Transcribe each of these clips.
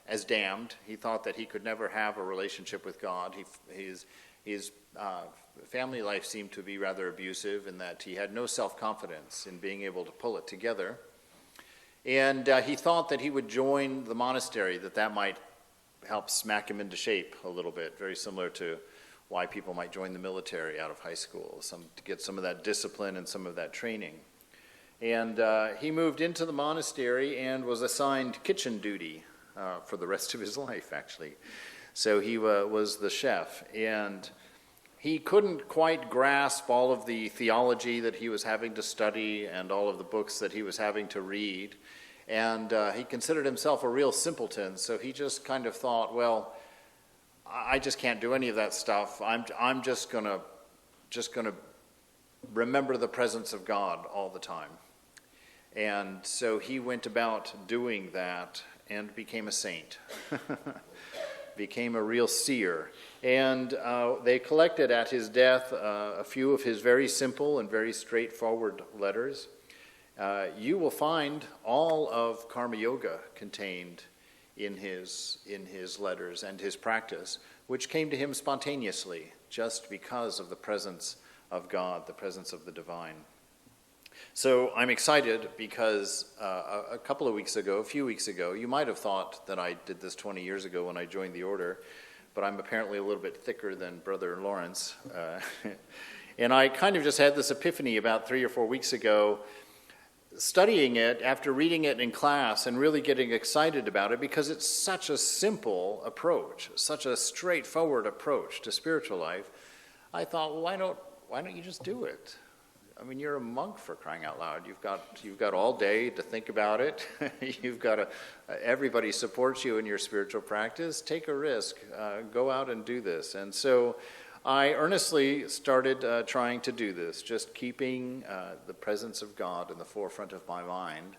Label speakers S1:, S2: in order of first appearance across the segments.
S1: as damned. He thought that he could never have a relationship with God. His family life seemed to be rather abusive in that he had no self-confidence in being able to pull it together. And he thought that he would join the monastery, that might help smack him into shape a little bit, very similar to why people might join the military out of high school, to get some of that discipline and some of that training. And he moved into the monastery and was assigned kitchen duty for the rest of his life, actually. So he was the chef, and he couldn't quite grasp all of the theology that he was having to study and all of the books that he was having to read. And he considered himself a real simpleton, so he just kind of thought, well, I just can't do any of that stuff. I'm just gonna remember the presence of God all the time. And so he went about doing that and became a saint, became a real seer. And they collected at his death a few of his very simple and very straightforward letters. You will find all of Karma Yoga contained in his letters and his practice, which came to him spontaneously, just because of the presence of God, the presence of the divine. So I'm excited because a few weeks ago, you might have thought that I did this 20 years ago when I joined the order, but I'm apparently a little bit thicker than Brother Lawrence. And I kind of just had this epiphany about 3 or 4 weeks ago, studying it after reading it in class and really getting excited about it because it's such a simple approach, such a straightforward approach to spiritual life. I thought, well, why don't you just do it? I mean, you're a monk, for crying out loud. You've got all day to think about it. Everybody supports you in your spiritual practice. Take a risk. Go out and do this. And so I earnestly started trying to do this, just keeping the presence of God in the forefront of my mind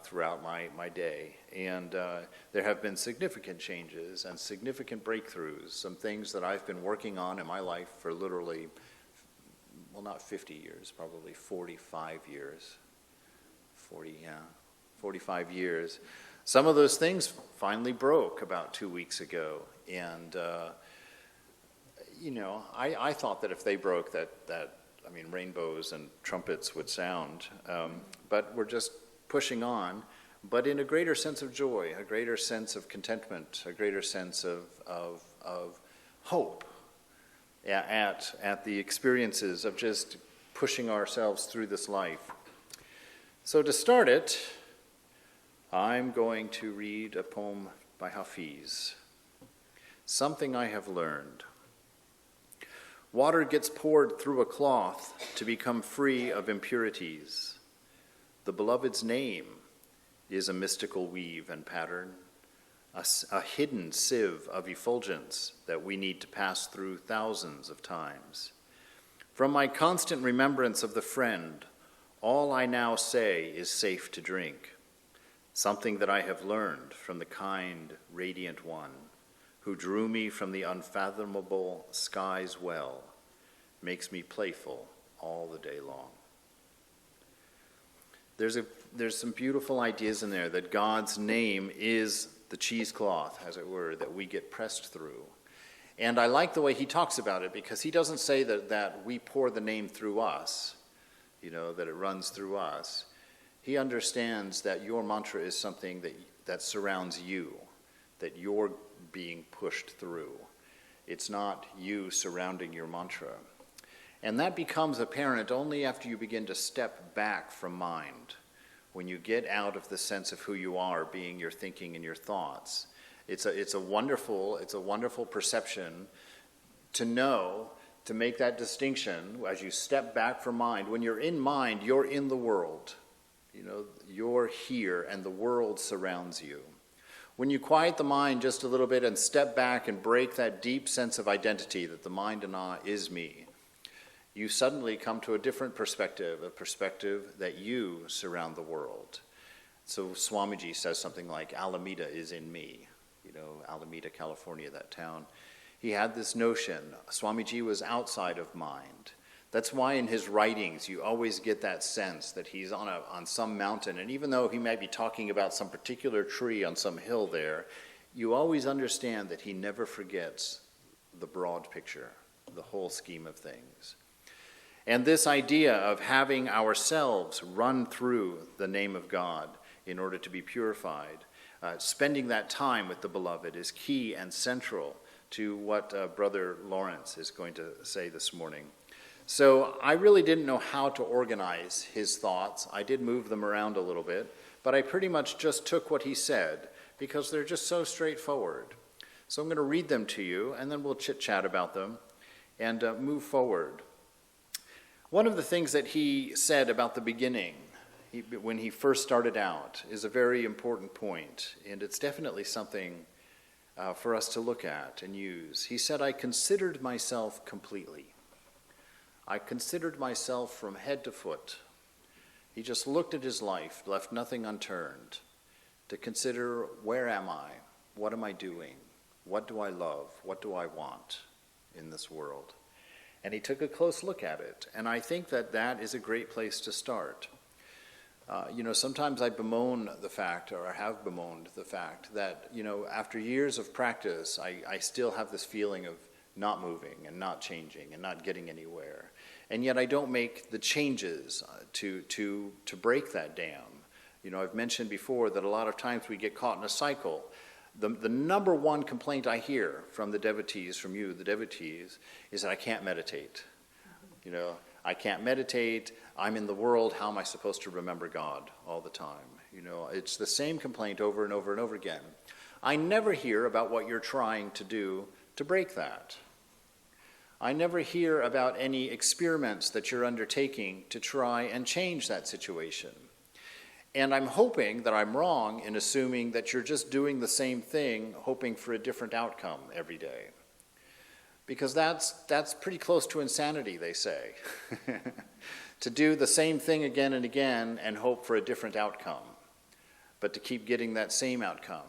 S1: throughout my day. And there have been significant changes and significant breakthroughs, some things that I've been working on in my life for literally, well, not 50 years, probably 45 years. 45 years. Some of those things finally broke about 2 weeks ago. And I thought that if they broke, that rainbows and trumpets would sound. But we're just pushing on, but in a greater sense of joy, a greater sense of contentment, a greater sense of hope at the experiences of just pushing ourselves through this life. So to start it, I'm going to read a poem by Hafiz, Something I Have Learned. Water gets poured through a cloth to become free of impurities. The beloved's name is a mystical weave and pattern, a hidden sieve of effulgence that we need to pass through thousands of times. From my constant remembrance of the friend, all I now say is safe to drink, something that I have learned from the kind, radiant one, who drew me from the unfathomable sky's well, makes me playful all the day long. There's some beautiful ideas in there that God's name is the cheesecloth, as it were, that we get pressed through. And I like the way he talks about it, because he doesn't say that we pour the name through us, that it runs through us. He understands that your mantra is something that surrounds you, that you're being pushed through. It's not you surrounding your mantra. And that becomes apparent only after you begin to step back from mind. When you get out of the sense of who you are, being your thinking and your thoughts. It's a wonderful perception to know, to make that distinction as you step back from mind. When you're in mind, you're in the world. You're here and the world surrounds you. When you quiet the mind just a little bit and step back and break that deep sense of identity that the mind and I is me, you suddenly come to a different perspective, a perspective that you surround the world. So Swamiji says something like, Alameda is in me. Alameda, California, that town. He had this notion, Swamiji was outside of mind, That's why in his writings you always get that sense that he's on some mountain, and even though he might be talking about some particular tree on some hill there, you always understand that he never forgets the broad picture, the whole scheme of things. And this idea of having ourselves run through the name of God in order to be purified, spending that time with the beloved is key and central to what Brother Lawrence is going to say this morning. So I really didn't know how to organize his thoughts. I did move them around a little bit, but I pretty much just took what he said because they're just so straightforward. So I'm going to read them to you, and then we'll chit-chat about them and move forward. One of the things that he said about the beginning, when he first started out, is a very important point, and it's definitely something for us to look at and use. He said, "I considered myself completely. I considered myself from head to foot." He just looked at his life, left nothing unturned, to consider, where am I? What am I doing? What do I love? What do I want in this world? And he took a close look at it. And I think that that is a great place to start. Sometimes I bemoan the fact, or I have bemoaned the fact, that, after years of practice, I still have this feeling of not moving and not changing and not getting anywhere. And yet I don't make the changes to break that dam. I've mentioned before that a lot of times we get caught in a cycle. The number one complaint I hear from the devotees, from you, the devotees, is that I can't meditate. I can't meditate. I'm in the world. How am I supposed to remember God all the time? It's the same complaint over and over and over again. I never hear about what you're trying to do to break that. I never hear about any experiments that you're undertaking to try and change that situation. And I'm hoping that I'm wrong in assuming that you're just doing the same thing, hoping for a different outcome every day. Because that's pretty close to insanity, they say. To do the same thing again and again and hope for a different outcome, but to keep getting that same outcome.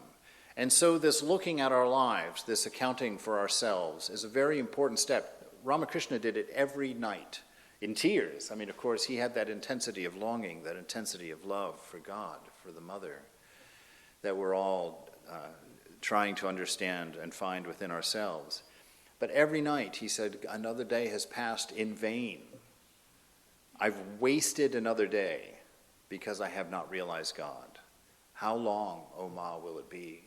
S1: And so this looking at our lives, this accounting for ourselves, is a very important step. Ramakrishna did it every night in tears. Of course, he had that intensity of longing, that intensity of love for God, for the mother, that we're all trying to understand and find within ourselves. But every night he said, another day has passed in vain. I've wasted another day because I have not realized God. How long, O Ma, will it be?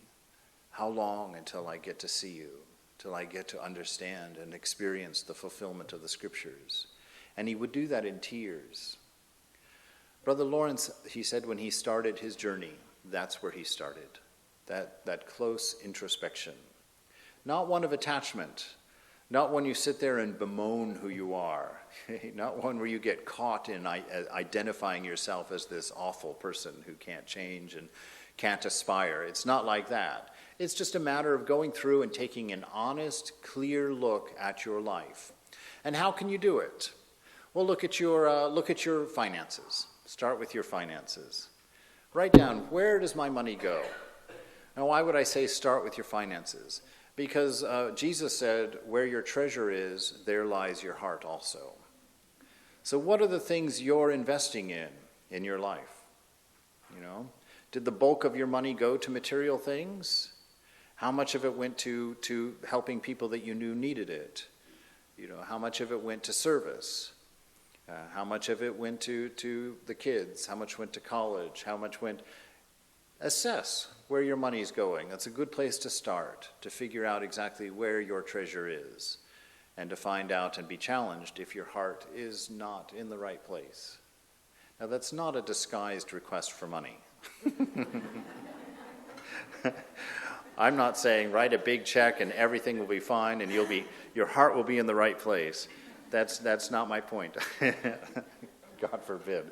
S1: How long until I get to see you, till I get to understand and experience the fulfillment of the scriptures? And he would do that in tears. Brother Lawrence, he said when he started his journey, that's where he started, that close introspection. Not one of attachment, not one you sit there and bemoan who you are, not one where you get caught in identifying yourself as this awful person who can't change and can't aspire. It's not like that. It's just a matter of going through and taking an honest, clear look at your life. And how can you do it? Well, look at your finances. Start with your finances. Write down, where does my money go? Now, why would I say start with your finances? Because Jesus said, where your treasure is, there lies your heart also. So what are the things you're investing in your life? Did the bulk of your money go to material things? How much of it went to helping people that you knew needed it? How much of it went to service? How much of it went to the kids? How much went to college? How much went... Assess where your money is going. That's a good place to start, to figure out exactly where your treasure is, and to find out and be challenged if your heart is not in the right place. Now, that's not a disguised request for money. I'm not saying write a big check and everything will be fine and your heart will be in the right place. That's not my point. God forbid.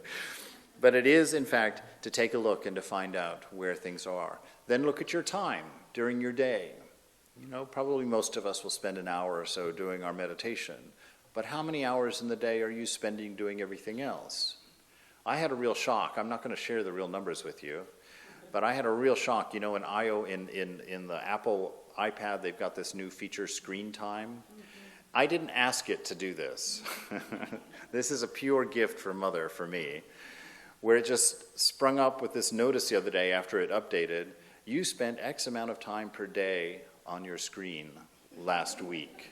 S1: But it is, in fact, to take a look and to find out where things are. Then look at your time during your day. Probably most of us will spend an hour or so doing our meditation. But how many hours in the day are you spending doing everything else? I had a real shock. I'm not going to share the real numbers with you. But I had a real shock. In the Apple iPad, they've got this new feature, screen time. I didn't ask it to do this. This is a pure gift from Mother for me, where it just sprung up with this notice the other day after it updated. You spent X amount of time per day on your screen last week.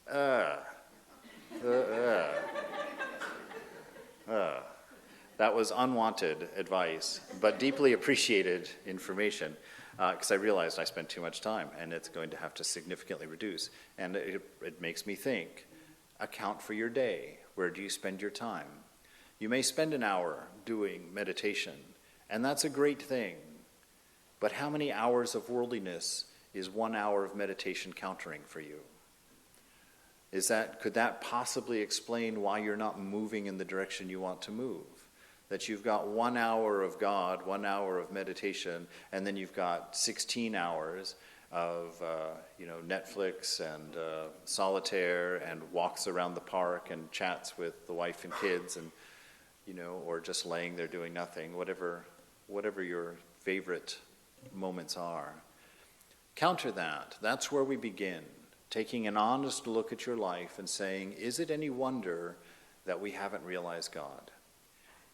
S1: That was unwanted advice, but deeply appreciated information, because I realized I spent too much time, and it's going to have to significantly reduce. And it makes me think, account for your day. Where do you spend your time? You may spend an hour doing meditation, and that's a great thing. But how many hours of worldliness is 1 hour of meditation countering for you? Could that possibly explain why you're not moving in the direction you want to move? That you've got 1 hour of God, 1 hour of meditation, and then you've got 16 hours of Netflix and solitaire and walks around the park and chats with the wife and kids, and or just laying there doing nothing, whatever your favorite moments are. Counter that. That's where we begin, taking an honest look at your life and saying, is it any wonder that we haven't realized God?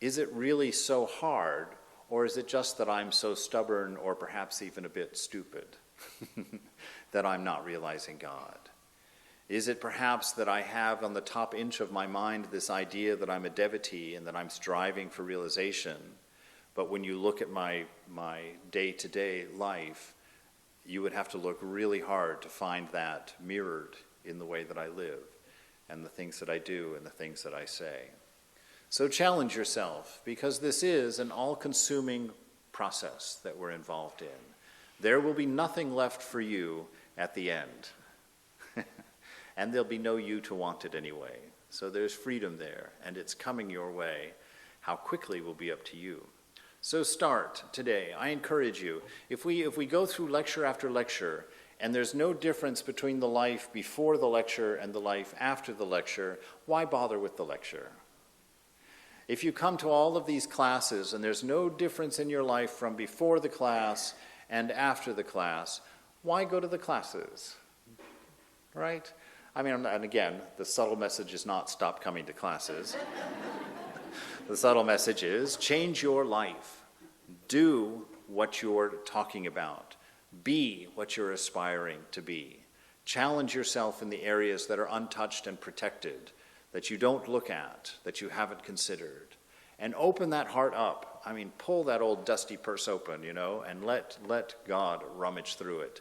S1: Is it really so hard, or is it just that I'm so stubborn or perhaps even a bit stupid that I'm not realizing God? Is it perhaps that I have on the top inch of my mind this idea that I'm a devotee and that I'm striving for realization, but when you look at my day-to-day life, you would have to look really hard to find that mirrored in the way that I live and the things that I do and the things that I say. So challenge yourself, because this is an all-consuming process that we're involved in. There will be nothing left for you at the end. And there'll be no you to want it anyway. So there's freedom there, and it's coming your way. How quickly will be up to you. So start today. I encourage you. If we go through lecture after lecture, and there's no difference between the life before the lecture and the life after the lecture, why bother with the lecture? If you come to all of these classes and there's no difference in your life from before the class and after the class, why go to the classes? Right? I mean, and again, the subtle message is not stop coming to classes. The subtle message is change your life. Do what you're talking about. Be what you're aspiring to be. Challenge yourself in the areas that are untouched and protected, that you don't look at, that you haven't considered. And open that heart up. I mean, pull that old dusty purse open, and let God rummage through it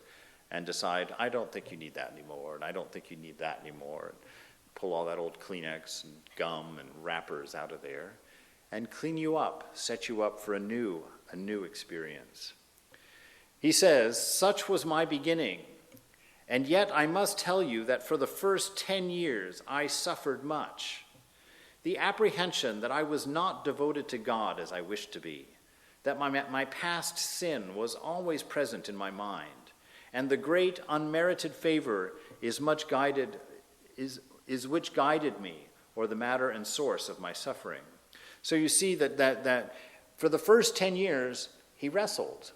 S1: and decide, I don't think you need that anymore, and I don't think you need that anymore. And pull all that old Kleenex and gum and wrappers out of there and clean you up, set you up for a new experience. He says, such was my beginning, and yet I must tell you that for the first 10 years I suffered much. The apprehension that I was not devoted to God as I wished to be, that my past sin was always present in my mind, and the great unmerited favor is which guided me, or the matter and source of my suffering. So you see that for the first 10 years, he wrestled.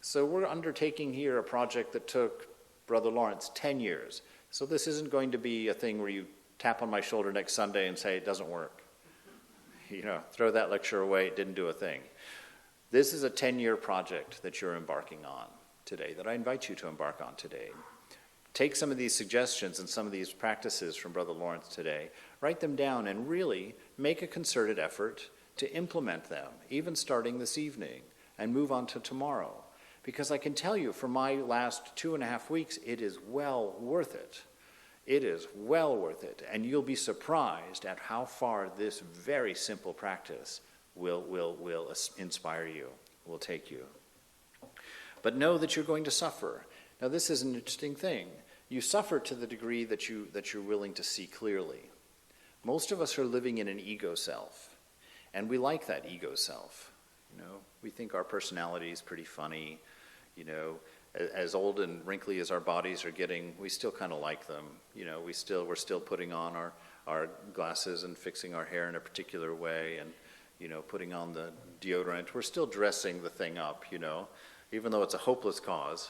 S1: So we're undertaking here a project that took Brother Lawrence 10 years. So this isn't going to be a thing where you tap on my shoulder next Sunday and say, it doesn't work. Throw that lecture away, it didn't do a thing. This is a 10-year project that you're embarking on today, that I invite you to embark on today. Take some of these suggestions and some of these practices from Brother Lawrence today, write them down, and really make a concerted effort to implement them, even starting this evening, and move on to tomorrow. Because I can tell you, for my last 2.5 weeks, it is well worth it. It is well worth it, and you'll be surprised at how far this very simple practice will inspire you, will take you. But know that you're going to suffer. Now, this is an interesting thing. You suffer to the degree that you're willing to see clearly. Most of us are living in an ego self, and we like that ego self. We think our personality is pretty funny. As old and wrinkly as our bodies are getting, we still kind of like them. We're still putting on our glasses and fixing our hair in a particular way, and putting on the deodorant. We're still dressing the thing up, even though it's a hopeless cause.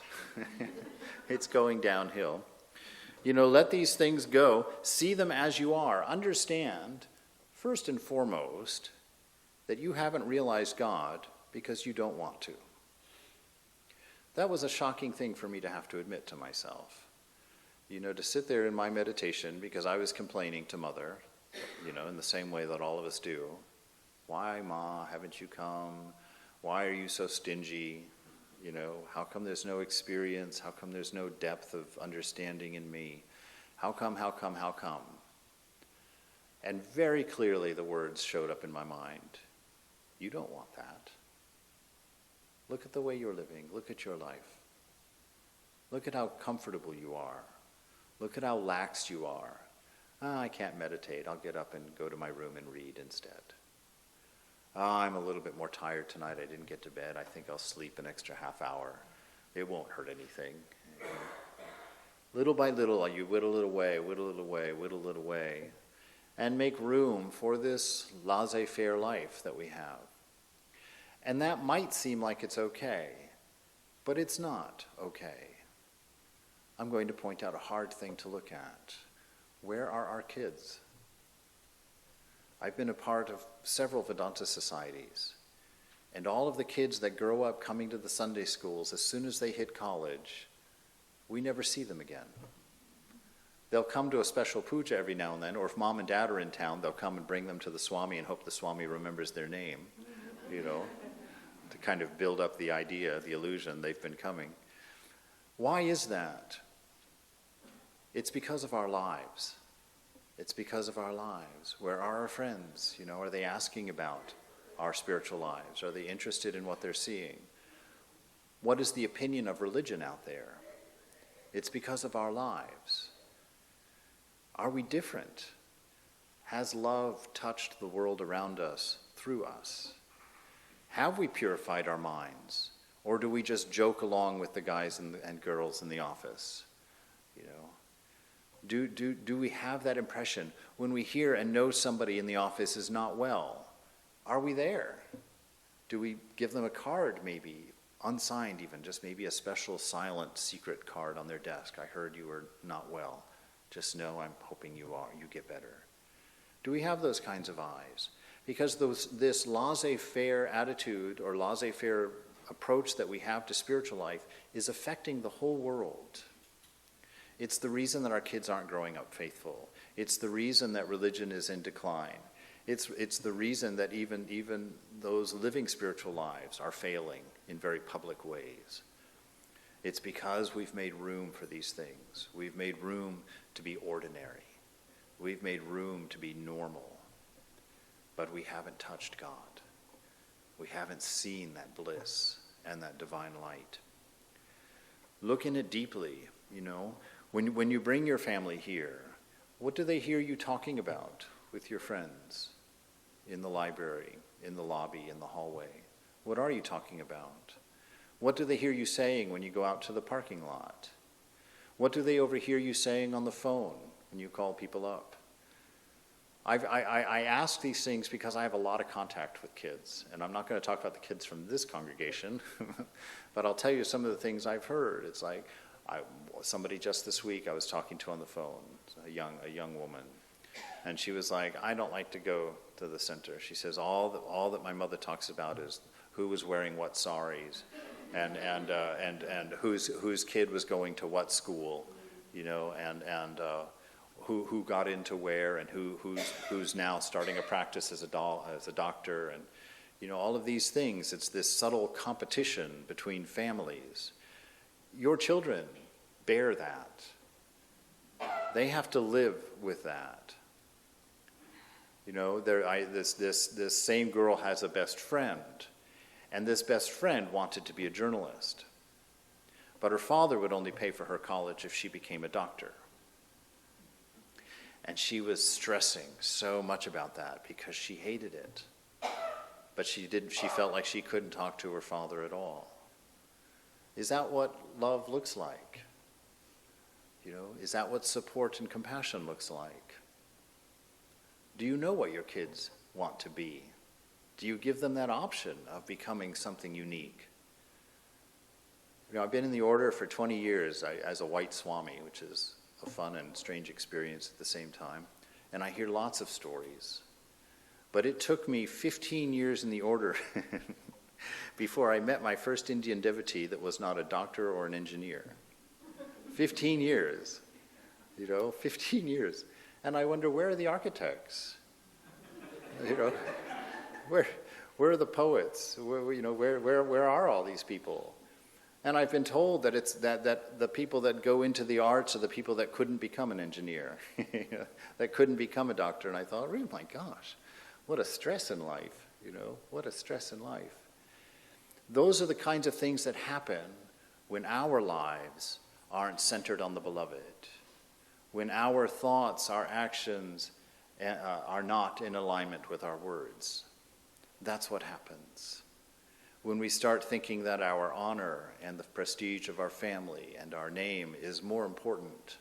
S1: It's going downhill. Let these things go. See them as you are. Understand, first and foremost, that you haven't realized God because you don't want to. That was a shocking thing for me to have to admit to myself. To sit there in my meditation because I was complaining to Mother, in the same way that all of us do. Why, Ma, haven't you come? Why are you so stingy? How come there's no experience? How come there's no depth of understanding in me? How come? And very clearly the words showed up in my mind. You don't want that. Look at the way you're living. Look at your life. Look at how comfortable you are. Look at how laxed you are. I can't meditate. I'll get up and go to my room and read instead. I'm a little bit more tired tonight. I didn't get to bed. I think I'll sleep an extra half hour. It won't hurt anything. Little by little, you whittle it away, and make room for this laissez-faire life that we have. And that might seem like it's okay, but it's not okay. I'm going to point out a hard thing to look at. Where are our kids? I've been a part of several Vedanta societies, and all of the kids that grow up coming to the Sunday schools, as soon as they hit college, we never see them again. They'll come to a special puja every now and then, or if mom and dad are in town, they'll come and bring them to the Swami and hope the Swami remembers their name, to kind of build up the idea, the illusion they've been coming. Why is that? It's because of our lives. It's because of our lives. Where are our friends? Are they asking about our spiritual lives? Are they interested in what they're seeing? What is the opinion of religion out there? It's because of our lives. Are we different? Has love touched the world around us through us? Have we purified our minds? Or do we just joke along with the guys and girls in the office? Do we have that impression when we hear and know somebody in the office is not well? Are we there? Do we give them a card maybe, unsigned even, just maybe a special silent secret card on their desk? I heard you were not well. Just know I'm hoping you get better. Do we have those kinds of eyes? Because this laissez-faire attitude or laissez-faire approach that we have to spiritual life is affecting the whole world. It's the reason that our kids aren't growing up faithful. It's the reason that religion is in decline. It's the reason that even those living spiritual lives are failing in very public ways. It's because we've made room for these things. We've made room to be ordinary. We've made room to be normal. But we haven't touched God. We haven't seen that bliss and that divine light. Look in it deeply, When you bring your family here, what do they hear you talking about with your friends in the library, in the lobby, in the hallway? What are you talking about? What do they hear you saying when you go out to the parking lot? What do they overhear you saying on the phone when you call people up? I ask these things because I have a lot of contact with kids, and I'm not going to talk about the kids from this congregation, but I'll tell you some of the things I've heard. It's like, somebody just this week I was talking to on the phone, a young woman, and she was like, I don't like to go to the center. She says, all that my mother talks about is who was wearing what saris, and whose kid was going to what school, and who got into where, and who's now starting a practice as a doctor, and all of these things. It's this subtle competition between families. Your children bear that. They have to live with that. This same girl has a best friend, and this best friend wanted to be a journalist, but her father would only pay for her college if she became a doctor. And she was stressing so much about that because she hated it. But she felt like she couldn't talk to her father at all. Is that what love looks like? Is that what support and compassion looks like? Do you know what your kids want to be? Do you give them that option of becoming something unique? I've been in the order for 20 years as a white Swami, which is a fun and strange experience at the same time. And I hear lots of stories. But it took me 15 years in the order before I met my first Indian devotee that was not a doctor or an engineer. 15 years, 15 years. And I wonder, where are the architects? Where are the poets? Where are all these people? And I've been told that it's that the people that go into the arts are the people that couldn't become an engineer, that couldn't become a doctor. And I thought, oh my gosh, what a stress in life, what a stress in life. Those are the kinds of things that happen when our lives aren't centered on the beloved, when our thoughts, our actions are not in alignment with our words. That's what happens. When we start thinking that our honor and the prestige of our family and our name is more important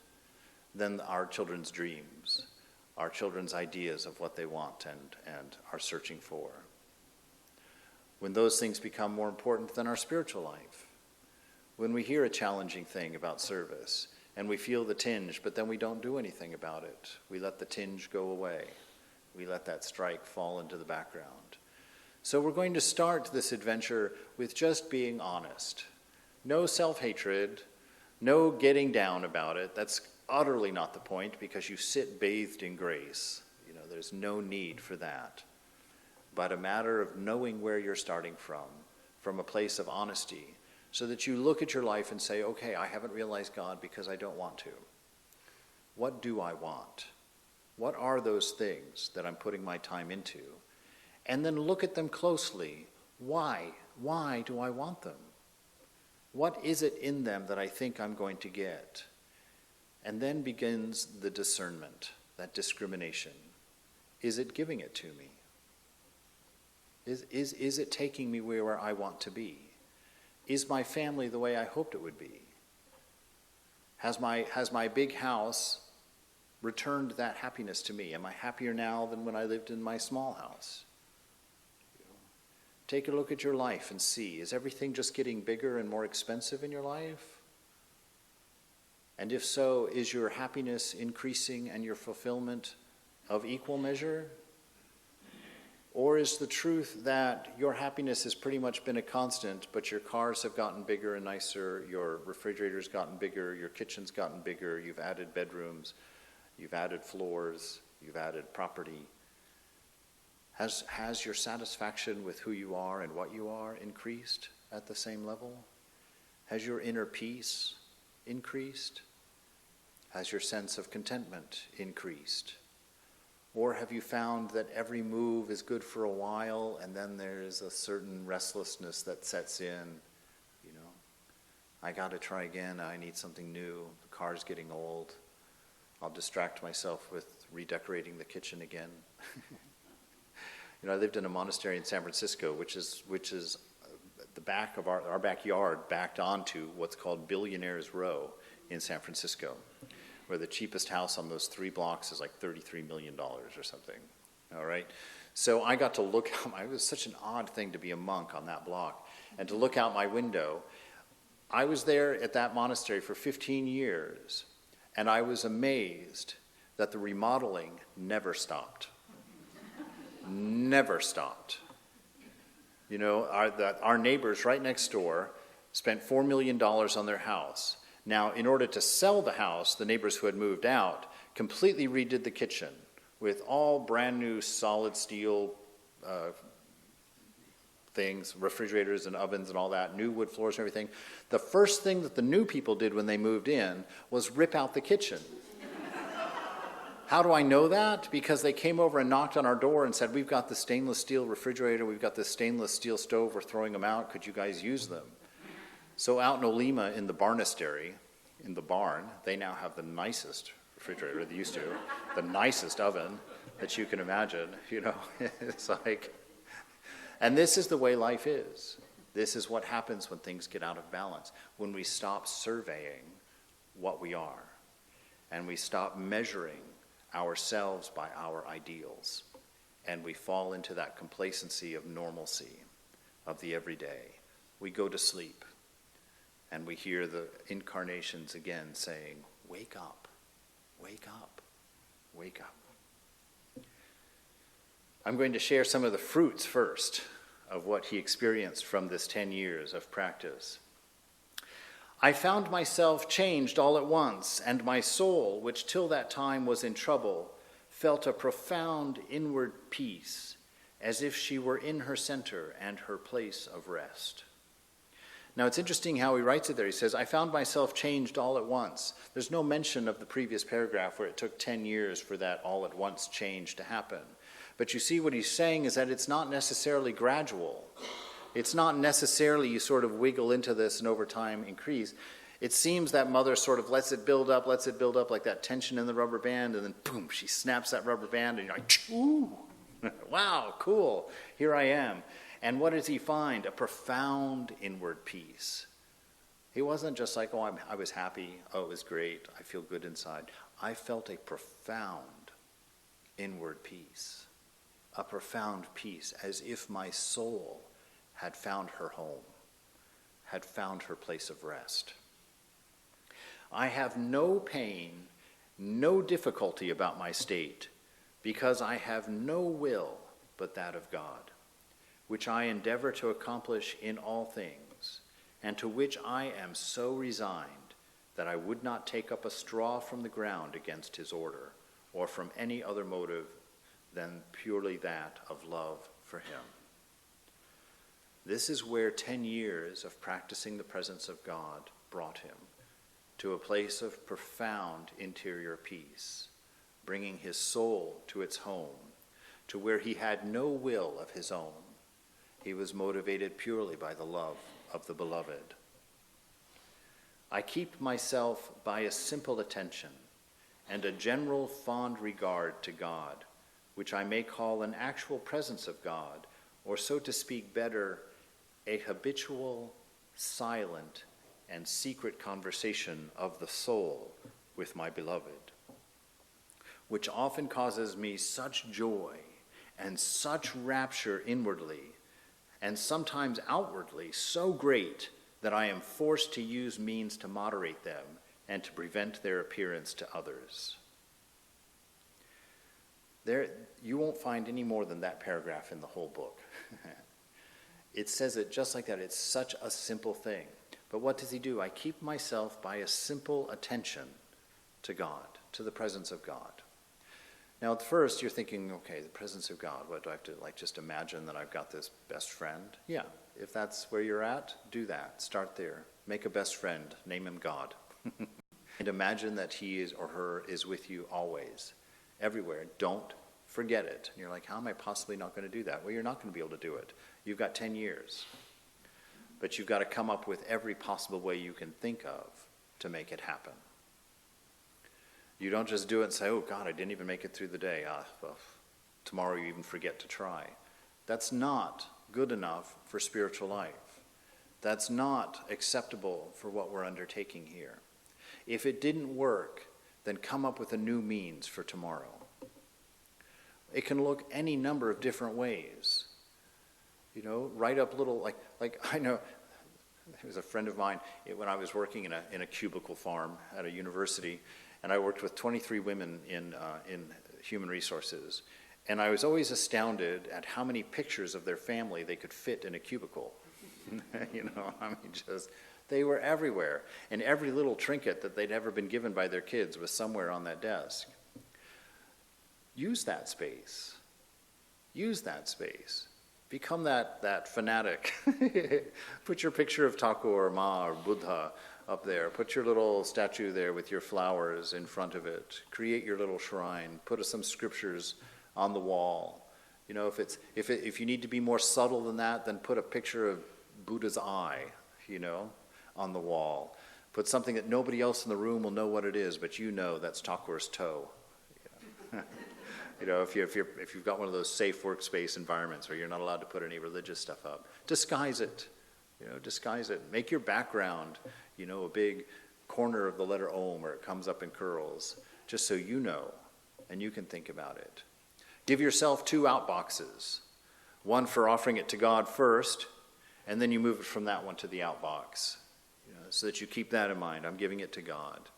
S1: than our children's dreams, our children's ideas of what they want and are searching for. When those things become more important than our spiritual life. When we hear a challenging thing about service and we feel the tinge, but then we don't do anything about it. We let the tinge go away. We let that strike fall into the background. So we're going to start this adventure with just being honest. No self-hatred, no getting down about it. That's utterly not the point, because you sit bathed in grace. There's no need for that. But a matter of knowing where you're starting from a place of honesty, so that you look at your life and say, okay, I haven't realized God because I don't want to. What do I want? What are those things that I'm putting my time into? And then look at them closely. Why? Why do I want them? What is it in them that I think I'm going to get? And then begins the discernment, that discrimination. Is it giving it to me? Is it taking me where I want to be? Is my family the way I hoped it would be? Has my big house returned that happiness to me? Am I happier now than when I lived in my small house? Take a look at your life and see, is everything just getting bigger and more expensive in your life? And if so, is your happiness increasing and your fulfillment of equal measure? Or is the truth that your happiness has pretty much been a constant, but your cars have gotten bigger and nicer, your refrigerator's gotten bigger, your kitchen's gotten bigger, you've added bedrooms, you've added floors, you've added property? Has your satisfaction with who you are and what you are increased at the same level? Has your inner peace increased? Has your sense of contentment increased? Or have you found that every move is good for a while and then there's a certain restlessness that sets in? I got to try again, I need something new, the car's getting old, I'll distract myself with redecorating the kitchen again. I lived in a monastery in San Francisco, which is the back of our backyard backed onto what's called Billionaire's Row in San Francisco, where the cheapest house on those 3 blocks is like $33 million or something, all right? So I got to look out, it was such an odd thing to be a monk on that block, and to look out my window. I was there at that monastery for 15 years, and I was amazed that the remodeling never stopped. Never stopped. Our neighbors right next door spent $4 million on their house. Now, in order to sell the house, the neighbors who had moved out completely redid the kitchen with all brand new solid steel things, refrigerators and ovens and all that, new wood floors and everything. The first thing that the new people did when they moved in was rip out the kitchen. How do I know that? Because they came over and knocked on our door and said, we've got the stainless steel refrigerator, we've got the stainless steel stove, we're throwing them out, could you guys use them? So out in Olima, in the barnistery, in the barn, they now have the nicest refrigerator, they used to, the nicest oven that you can imagine, It's like, and this is the way life is. This is what happens when things get out of balance, when we stop surveying what we are, and we stop measuring ourselves by our ideals, and we fall into that complacency of normalcy, of the everyday. We go to sleep, and we hear the incarnations again saying, wake up, wake up. Wake up. I'm going to share some of the fruits first of what he experienced from this 10 years of practice. I found myself changed all at once, and my soul, which till that time was in trouble, felt a profound inward peace, as if she were in her center and her place of rest. Now, it's interesting how he writes it there. He says, I found myself changed all at once. There's no mention of the previous paragraph where it took 10 years for that all at once change to happen. But you see what he's saying is that it's not necessarily gradual. It's not necessarily you sort of wiggle into this and over time increase. It seems that mother sort of lets it build up like that tension in the rubber band, and then boom, she snaps that rubber band, and you're like, ooh, wow, cool, here I am. And what does he find? A profound inward peace. He wasn't just like, oh, I was happy, oh, it was great, I feel good inside. I felt a profound inward peace. A profound peace, as if my soul had found her home, had found her place of rest. I have no pain, no difficulty about my state, because I have no will but that of God, which I endeavor to accomplish in all things, and to which I am so resigned that I would not take up a straw from the ground against his order, or from any other motive than purely that of love for him. This is where 10 years of practicing the presence of God brought him, to a place of profound interior peace, bringing his soul to its home, to where he had no will of his own. He was motivated purely by the love of the beloved. I keep myself by a simple attention and a general fond regard to God, which I may call an actual presence of God, or so to speak better, a habitual, silent, and secret conversation of the soul with my beloved, which often causes me such joy and such rapture inwardly, and sometimes outwardly so great that I am forced to use means to moderate them and to prevent their appearance to others. There, you won't find any more than that paragraph in the whole book. It says it just like that. It's such a simple thing. But what does he do? I keep myself by a simple attention to God, to the presence of God. Now, at first, you're thinking, okay, the presence of God. What, do I have to just imagine that I've got this best friend? Yeah, if that's where you're at, do that. Start there. Make a best friend. Name him God. And imagine that he is or her is with you always, everywhere. Don't forget it. And you're like, how am I possibly not going to do that? Well, you're not going to be able to do it. You've got 10 years. But you've got to come up with every possible way you can think of to make it happen. You don't just do it and say, oh, God, I didn't even make it through the day. Well, tomorrow you even forget to try. That's not good enough for spiritual life. That's not acceptable for what we're undertaking here. If it didn't work, then come up with a new means for tomorrow. It can look any number of different ways. You know, write up little, like I know, there was a friend of mine when I was working in a cubicle farm at a university, and I worked with 23 women in human resources, and I was always astounded at how many pictures of their family they could fit in a cubicle. You know, I mean, just, they were everywhere, and every little trinket that they'd ever been given by their kids was somewhere on that desk. Use that space. Use that space. Become that fanatic. Put your picture of Thakur or Ma or Buddha up there. Put your little statue there with your flowers in front of it. Create your little shrine. Put some scriptures on the wall. You know, if you need to be more subtle than that, then put a picture of Buddha's eye, you know, on the wall. Put something that nobody else in the room will know what it is, but you know that's Thakur's toe. You know, if you've got one of those safe workspace environments where you're not allowed to put any religious stuff up, disguise it. You know, disguise it. Make your background, you know, a big corner of the letter Om where it comes up in curls, just so you know and you can think about it. Give yourself 2 outboxes, one for offering it to God first, and then you move it from that one to the outbox, you know, so that you keep that in mind. I'm giving it to God.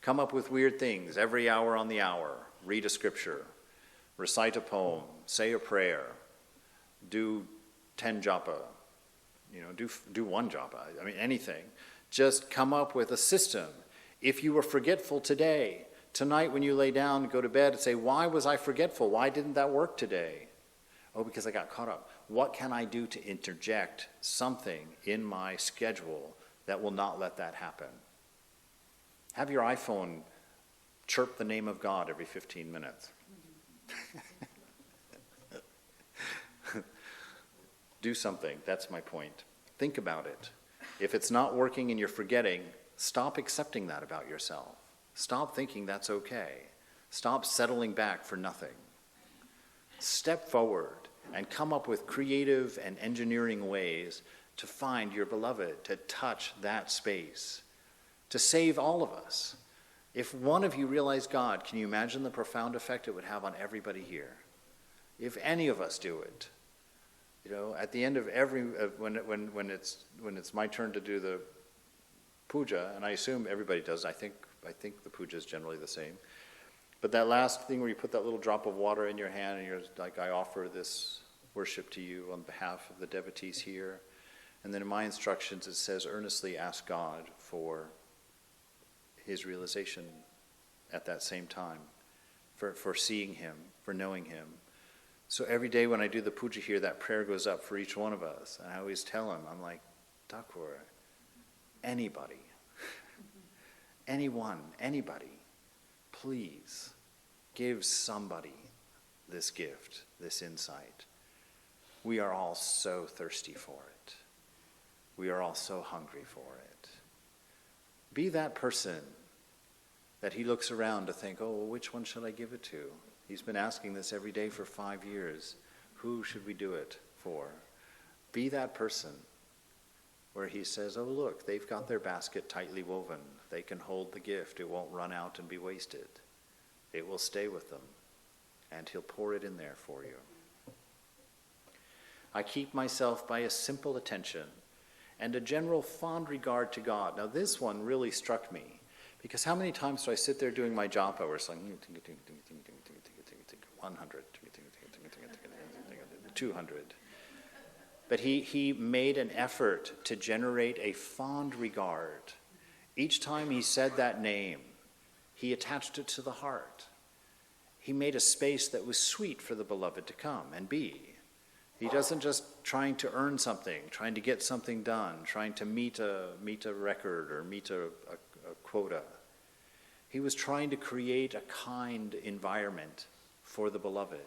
S1: Come up with weird things every hour on the hour. Read a scripture, recite a poem, say a prayer, do 10 japa, do 1 japa, anything. Just come up with a system. If you were forgetful today, tonight when you lay down, go to bed, and say, why was I forgetful? Why didn't that work today? Oh, because I got caught up. What can I do to interject something in my schedule that will not let that happen? Have your iPhone chirp the name of God every 15 minutes. Do something. That's my point. Think about it. If it's not working and you're forgetting, stop accepting that about yourself. Stop thinking that's okay. Stop settling back for nothing. Step forward and come up with creative and engineering ways to find your beloved, to touch that space, to save all of us. If one of you realized God, can you imagine the profound effect it would have on everybody here? If any of us do it, at the end of every when it's my turn to do the puja, and I assume everybody does. I think the puja is generally the same. But that last thing where you put that little drop of water in your hand and you're like, I offer this worship to you on behalf of the devotees here. And then in my instructions it says, earnestly ask God for his realization at that same time, for seeing him, for knowing him. So every day when I do the puja here, that prayer goes up for each one of us. And I always tell him, I'm like, Thakur, anybody, anyone, anybody, please give somebody this gift, this insight. We are all so thirsty for it. We are all so hungry for it. Be that person that he looks around to think, oh, well, which one should I give it to? He's been asking this every day for 5 years. Who should we do it for? Be that person where he says, oh, look, they've got their basket tightly woven. They can hold the gift. It won't run out and be wasted. It will stay with them, and he'll pour it in there for you. I keep myself by a simple attention and a general fond regard to God. Now, this one really struck me, because how many times do I sit there doing my japa where it's like 100, 200. But he made an effort to generate a fond regard. Each time he said that name, he attached it to the heart. He made a space that was sweet for the beloved to come and be. He doesn't just trying to earn something, trying to get something done, trying to meet a record or meet a quota. He was trying to create a kind environment for the beloved,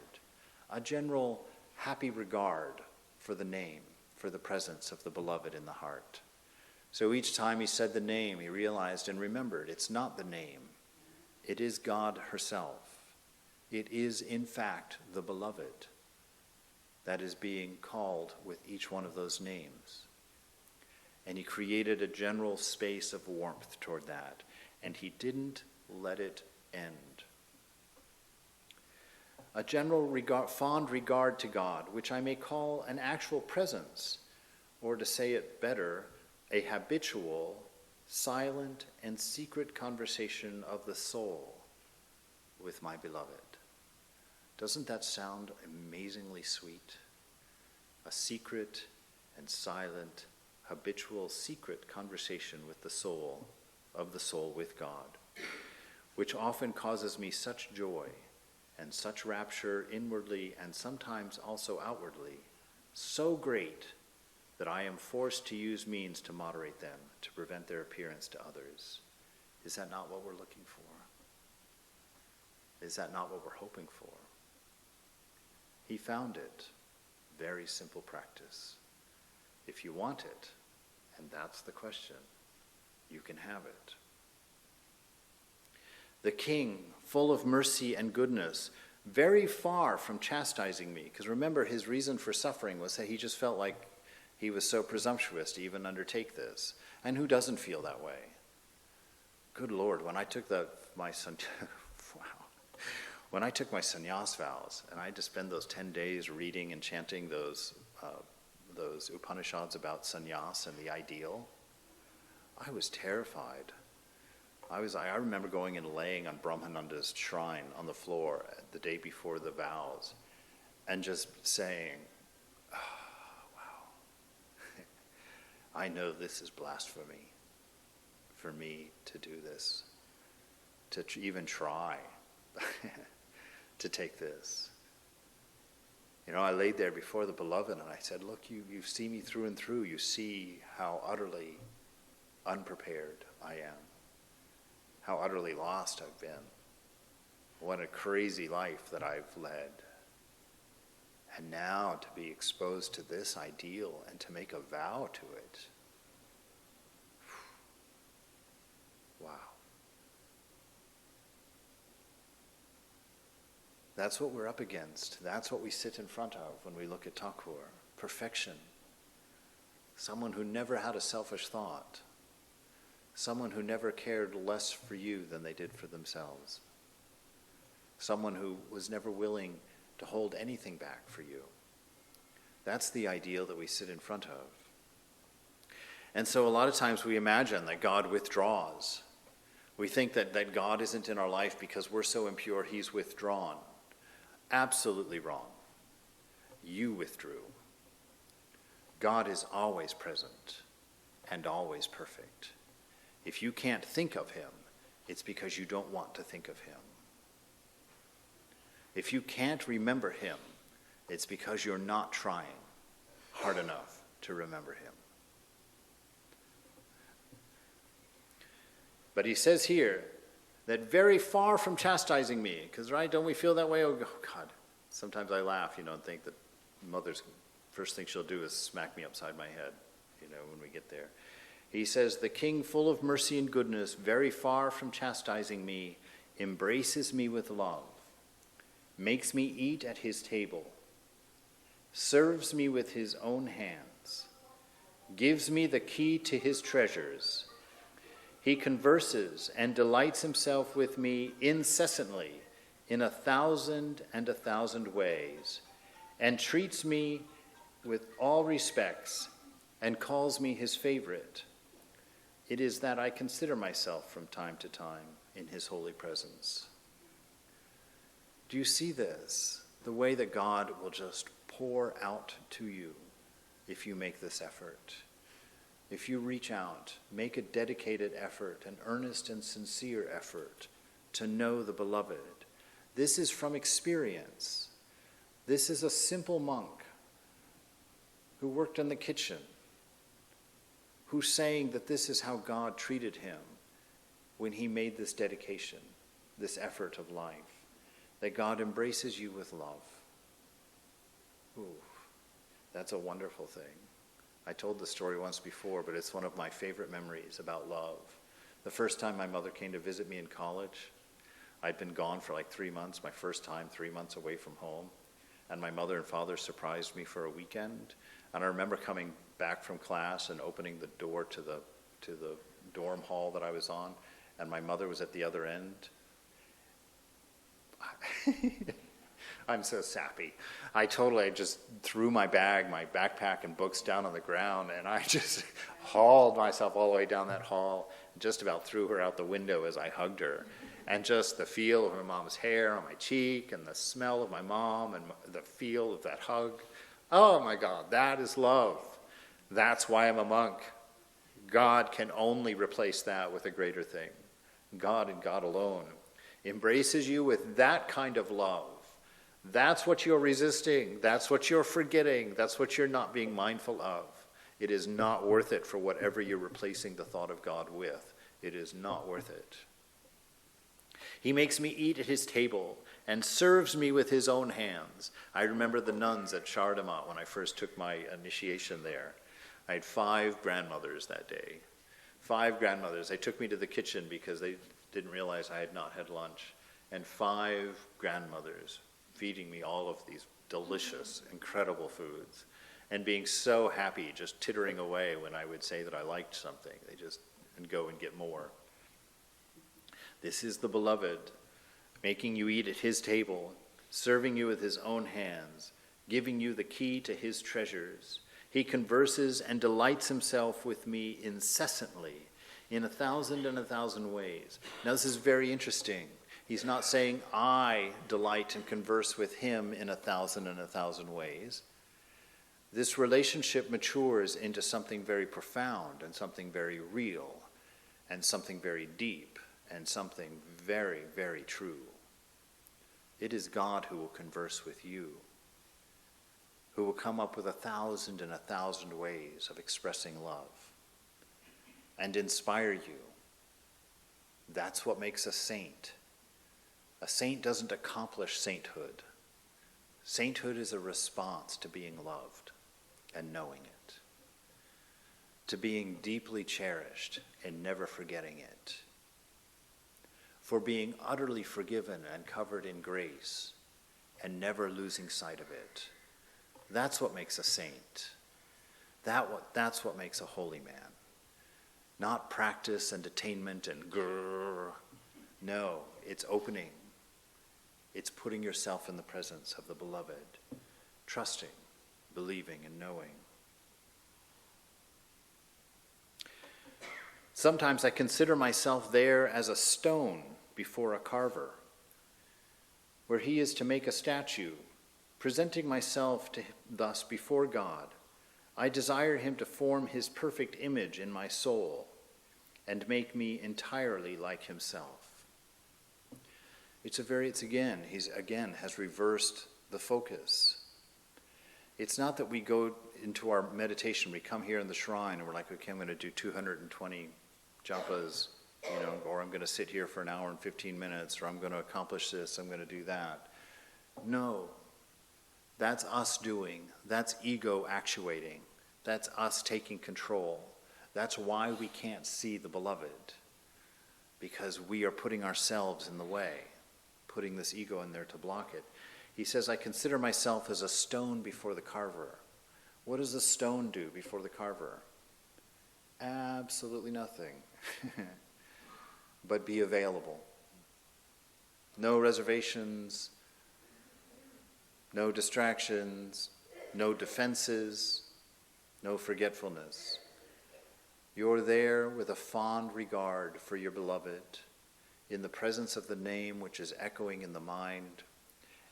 S1: a general happy regard for the name, for the presence of the beloved in the heart. So each time he said the name, he realized and remembered it's not the name. It is God herself. It is, in fact, the beloved that is being called with each one of those names. And he created a general space of warmth toward that, and he didn't let it end. A general fond regard to God, which I may call an actual presence, or to say it better, a habitual, silent, and secret conversation of the soul with my beloved. Doesn't that sound amazingly sweet? A secret and silent, habitual, secret conversation with the soul, of the soul with God, which often causes me such joy and such rapture inwardly and sometimes also outwardly, so great that I am forced to use means to moderate them, to prevent their appearance to others. Is that not what we're looking for? Is that not what we're hoping for? He found it. Very simple practice. If you want it, and that's the question, you can have it. The king, full of mercy and goodness, very far from chastising me, because remember his reason for suffering was that he just felt like he was so presumptuous to even undertake this. And who doesn't feel that way? Good Lord, when I took my sannyas vows, and I had to spend those 10 days reading and chanting those Upanishads about sannyas and the ideal, I was terrified. I remember going and laying on Brahmananda's shrine on the floor the day before the vows and just saying, oh, wow, I know this is blasphemy for me to do this, to even try to take this. You know, I laid there before the beloved and I said, look, you see me through and through. You see how utterly unprepared I am, how utterly lost I've been. What a crazy life that I've led. And now to be exposed to this ideal and to make a vow to it. Wow. That's what we're up against. That's what we sit in front of when we look at Thakur. Perfection. Someone who never had a selfish thought. Someone who never cared less for you than they did for themselves. Someone who was never willing to hold anything back for you. That's the ideal that we sit in front of. And so a lot of times we imagine that God withdraws. We think that God isn't in our life because we're so impure, he's withdrawn. Absolutely wrong. You withdrew. God is always present and always perfect. If you can't think of him, it's because you don't want to think of him. If you can't remember him, it's because you're not trying hard enough to remember him. But he says here that very far from chastising me, because, right, don't we feel that way? Oh, God, sometimes I laugh, and think that mother's first thing she'll do is smack me upside my head, when we get there. He says, the king full of mercy and goodness, very far from chastising me, embraces me with love, makes me eat at his table, serves me with his own hands, gives me the key to his treasures. He converses and delights himself with me incessantly in 1,000 ways, and treats me with all respects and calls me his favorite. It is that I consider myself from time to time in his holy presence. Do you see this? The way that God will just pour out to you if you make this effort. If you reach out, make a dedicated effort, an earnest and sincere effort to know the beloved. This is from experience. This is a simple monk who worked in the kitchen, who's saying that this is how God treated him when he made this dedication, this effort of life, that God embraces you with love. Ooh, that's a wonderful thing. I told the story once before, but it's one of my favorite memories about love. The first time my mother came to visit me in college, I'd been gone for like 3 months, my first time 3 months away from home, and my mother and father surprised me for a weekend. And I remember coming back from class and opening the door to the dorm hall that I was on, and my mother was at the other end. I'm so sappy. I just threw my bag, my backpack and books down on the ground, and I just hauled myself all the way down that hall, and just about threw her out the window as I hugged her. And just the feel of my mom's hair on my cheek, and the smell of my mom, and the feel of that hug. Oh my God, that is love. That's why I'm a monk. God can only replace that with a greater thing. God and God alone embraces you with that kind of love. That's what you're resisting. That's what you're forgetting. That's what you're not being mindful of. It is not worth it for whatever you're replacing the thought of God with. It is not worth it. He makes me eat at his table and serves me with his own hands. I remember the nuns at Chardamont when I first took my initiation there. I had 5 grandmothers that day. 5 grandmothers. They took me to the kitchen because they didn't realize I had not had lunch. And 5 grandmothers feeding me all of these delicious, incredible foods, and being so happy, just tittering away when I would say that I liked something. They just would go and get more. This is the beloved, making you eat at his table, serving you with his own hands, giving you the key to his treasures. He converses and delights himself with me incessantly in 1,000 ways. Now this is very interesting. He's not saying, I delight and converse with him in 1,000 ways. This relationship matures into something very profound and something very real and something very deep and something very, very true. It is God who will converse with you, who will come up with 1,000 ways of expressing love and inspire you. That's what makes a saint. A saint doesn't accomplish sainthood. Sainthood is a response to being loved and knowing it, to being deeply cherished and never forgetting it, for being utterly forgiven and covered in grace and never losing sight of it. That's what makes a saint. That's what makes a holy man. Not practice and attainment and grrr. No, it's opening. It's putting yourself in the presence of the beloved, trusting, believing, and knowing. Sometimes I consider myself there as a stone before a carver, where he is to make a statue, presenting myself to thus before God. I desire him to form his perfect image in my soul and make me entirely like himself. He's again has reversed the focus. It's not that we go into our meditation, we come here in the shrine and we're like, okay, I'm going to do 220 japas, or I'm going to sit here for an hour and 15 minutes, or I'm going to accomplish this, I'm going to do that. No, that's us doing. That's ego actuating. That's us taking control. That's why we can't see the beloved, because we are putting ourselves in the way, putting this ego in there to block it. He says, I consider myself as a stone before the carver. What does the stone do before the carver? Absolutely nothing. But be available. No reservations, no distractions, no defenses, no forgetfulness. You're there with a fond regard for your beloved, in the presence of the name which is echoing in the mind,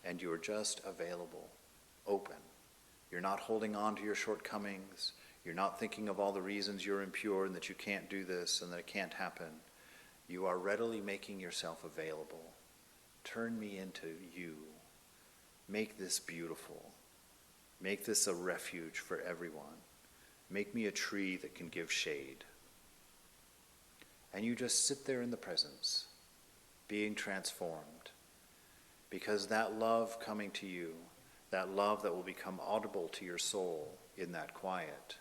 S1: and you're just available, open. You're not holding on to your shortcomings. You're not thinking of all the reasons you're impure and that you can't do this and that it can't happen. You are readily making yourself available. Turn me into you. Make this beautiful. Make this a refuge for everyone. Make me a tree that can give shade. And you just sit there in the presence, being transformed. Because that love coming to you, that love that will become audible to your soul in that quiet,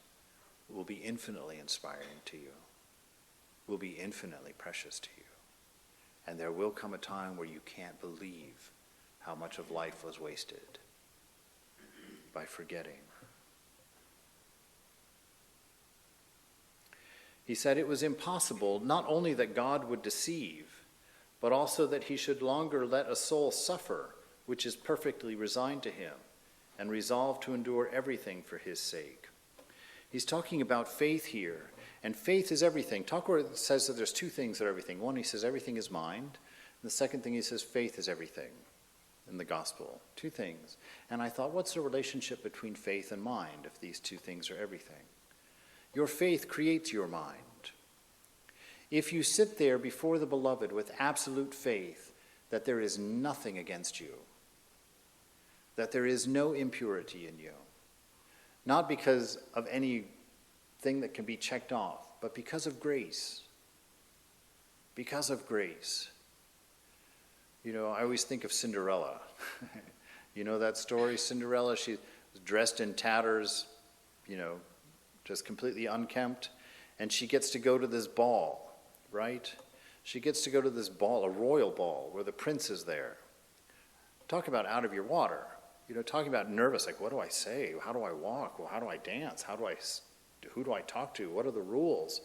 S1: will be infinitely inspiring to you, will be infinitely precious to you. And there will come a time where you can't believe how much of life was wasted by forgetting. He said it was impossible not only that God would deceive, but also that he should longer let a soul suffer, which is perfectly resigned to him, and resolved to endure everything for his sake. He's talking about faith here, and faith is everything. Thakur says that there's two things that are everything. One, he says everything is mind, and the second thing he says faith is everything in the gospel. Two things. And I thought, what's the relationship between faith and mind if these two things are everything? Your faith creates your mind. If you sit there before the beloved with absolute faith that there is nothing against you, that there is no impurity in you, not because of anything that can be checked off, but because of grace. Because of grace. I always think of Cinderella. You know that story, Cinderella? She was dressed in tatters, just completely unkempt, and she gets to go to this ball. Right? She gets to go to this ball, a royal ball, where the prince is there. Talk about out of your water. Talking about nervous, like, what do I say? How do I walk? Well, how do I dance? Who do I talk to? What are the rules?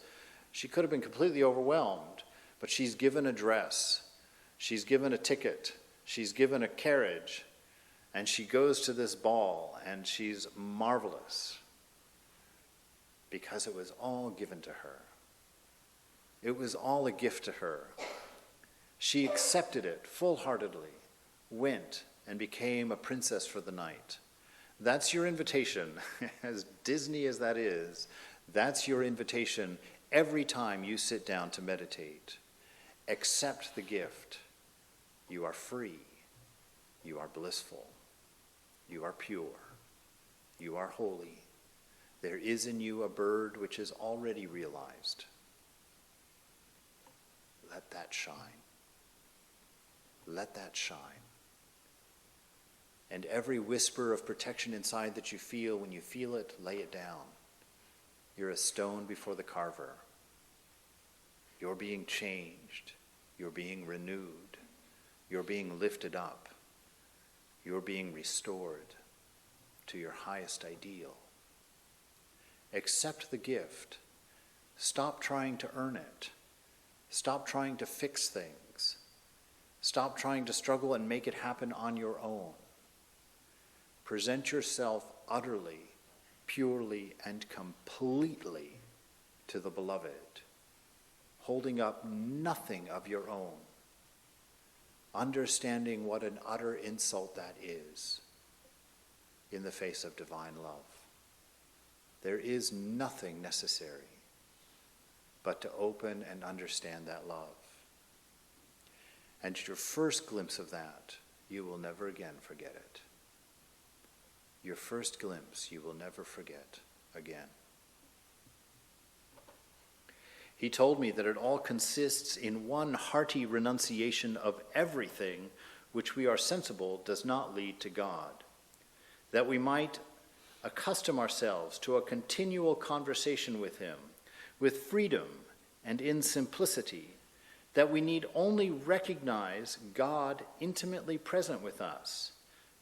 S1: She could have been completely overwhelmed, but she's given a dress. She's given a ticket. She's given a carriage. And she goes to this ball, and she's marvelous because it was all given to her. It was all a gift to her. She accepted it full-heartedly, went, and became a princess for the night. That's your invitation. As Disney as that is, that's your invitation every time you sit down to meditate. Accept the gift. You are free. You are blissful. You are pure. You are holy. There is in you a bird which is already realized. Let that shine. Let that shine. And every whisper of protection inside that you feel, when you feel it, lay it down. You're a stone before the carver. You're being changed. You're being renewed. You're being lifted up. You're being restored to your highest ideal. Accept the gift. Stop trying to earn it. Stop trying to fix things. Stop trying to struggle and make it happen on your own. Present yourself utterly, purely, and completely to the beloved, holding up nothing of your own, understanding what an utter insult that is in the face of divine love. There is nothing necessary but to open and understand that love. And your first glimpse of that, you will never again forget it. Your first glimpse, you will never forget again. He told me that it all consists in one hearty renunciation of everything which we are sensible does not lead to God, that we might accustom ourselves to a continual conversation with him, with freedom and in simplicity, that we need only recognize God intimately present with us,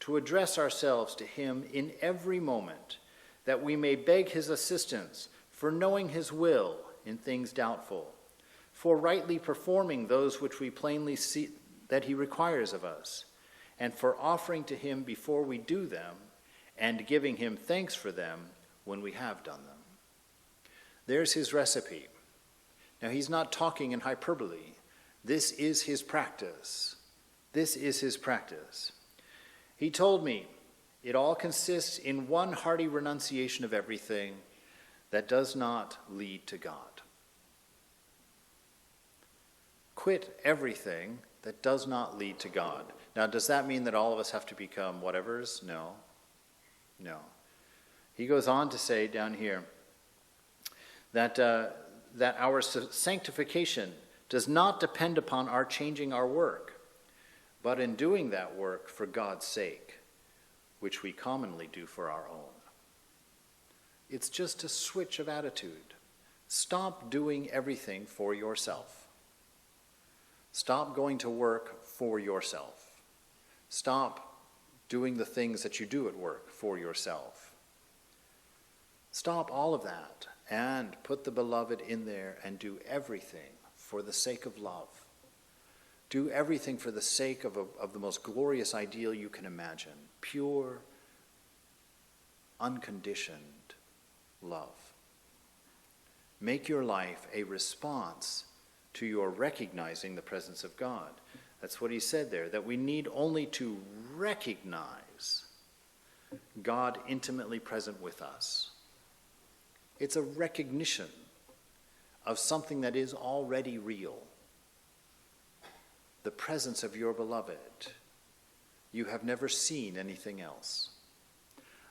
S1: to address ourselves to him in every moment, that we may beg his assistance for knowing his will in things doubtful, for rightly performing those which we plainly see that he requires of us, and for offering to him before we do them, and giving him thanks for them when we have done them. There's his recipe. Now, he's not talking in hyperbole. This is his practice. This is his practice. He told me it all consists in one hearty renunciation of everything that does not lead to God. Quit everything that does not lead to God. Now, does that mean that all of us have to become whatevers? No. No. He goes on to say down here that our sanctification does not depend upon our changing our work, but in doing that work for God's sake, which we commonly do for our own. It's just a switch of attitude. Stop doing everything for yourself. Stop going to work for yourself. Stop doing the things that you do at work for yourself. Stop all of that and put the beloved in there and do everything for the sake of love. Do everything for the sake of the most glorious ideal you can imagine. Pure, unconditioned love. Make your life a response to your recognizing the presence of God. That's what he said there, that we need only to recognize God intimately present with us. It's a recognition of something that is already real. The presence of your beloved. You have never seen anything else.